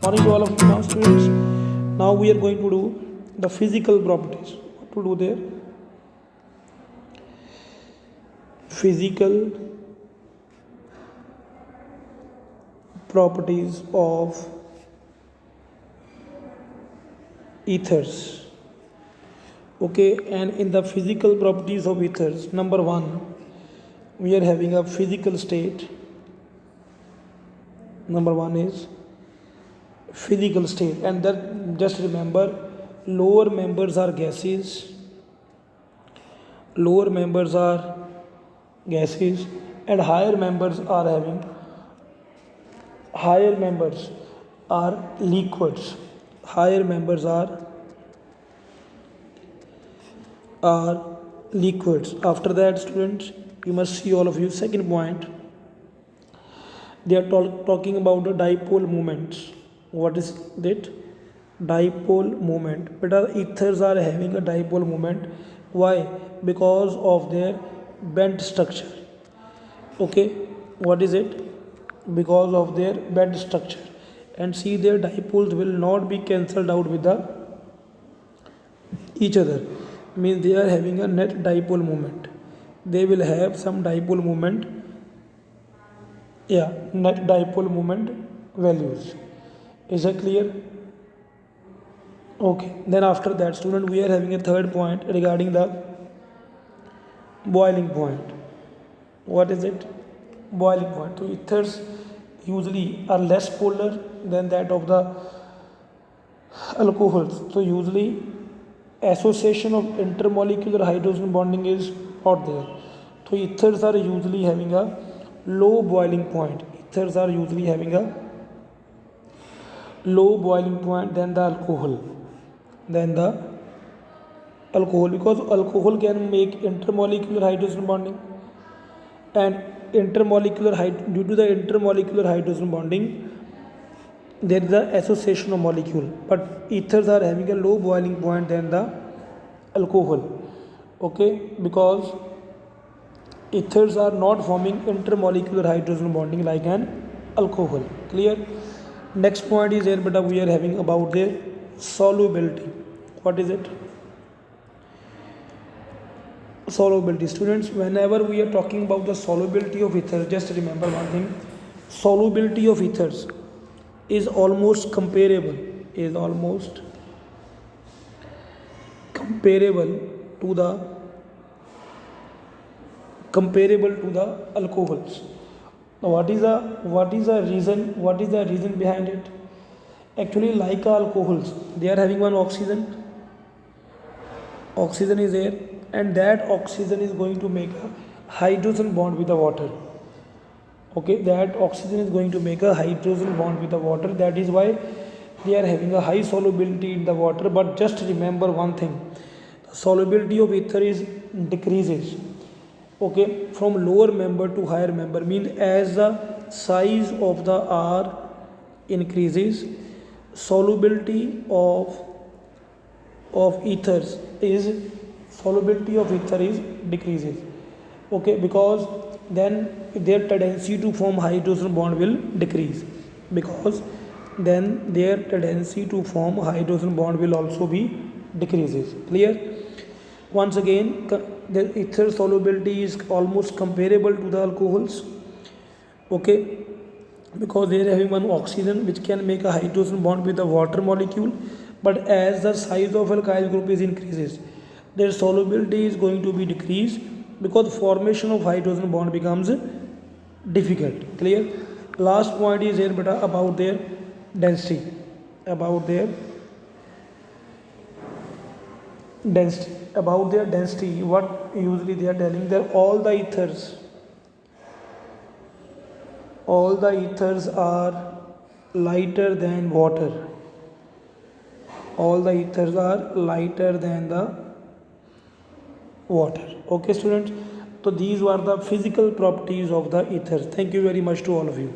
Morning to all of you now, students. Now we are going to do the physical properties. What to do there? Physical properties of ethers. Okay, and in the physical properties of ethers, number one, we are having a physical state. Number one is physical state, and that just remember, lower members are gases. Lower members are gases, and higher members are having higher members are liquids. Higher members are liquids. After that, students, you must see all of you. Second point, they are talking about the dipole moments. What is that? Dipole moment. But ethers are having a dipole moment. Why? Because of their bent structure. Okay, what is it? Because of their bent structure. And see, their dipoles will not be cancelled out with each other. Means they are having a net dipole moment. They will have some dipole moment. Yeah, net dipole moment values. Is that clear? Okay, then after that, student, we are having a third point regarding the boiling point. What is it? Boiling point. So ethers usually are less polar than that of the alcohols. So usually association of intermolecular hydrogen bonding is not there. So ethers are usually having a low boiling point. Ethers are usually having a low boiling point than the alcohol. Because alcohol can make intermolecular hydrogen bonding, and due to the intermolecular hydrogen bonding, there is a association of molecule, but ethers are having a low boiling point than the alcohol. Okay, because ethers are not forming intermolecular hydrogen bonding like an alcohol. Clear? Next point is here, but we are having about their solubility. What is it? Solubility. Students, whenever we are talking about the solubility of ethers, just remember one thing: solubility of ethers is almost comparable to the alcohols. Now what is the reason behind it? Actually, like alcohols, they are having one oxygen is there, and that oxygen is going to make a hydrogen bond with the water. Okay, that oxygen is going to make a hydrogen bond with the water. That is why they are having a high solubility in the water. But just remember one thing: the solubility of ether decreases. Okay, from lower member to higher member, means as the size of the R increases, solubility of ether is decreases. Okay, because then their tendency to form hydrogen bond will decrease, because then their tendency to form hydrogen bond will also be decreases. Clear? Once again, the ether solubility is almost comparable to the alcohols. Okay, because they are having one oxygen which can make a hydrogen bond with the water molecule, but as the size of alkyl group is increases, their solubility is going to be decreased, because formation of hydrogen bond becomes difficult. Clear? Last point is here about their density. About their density, what usually they are telling, that all the ethers are lighter than water. All the ethers are lighter than the water. Okay, students, so these were the physical properties of the ethers. Thank you very much to all of you.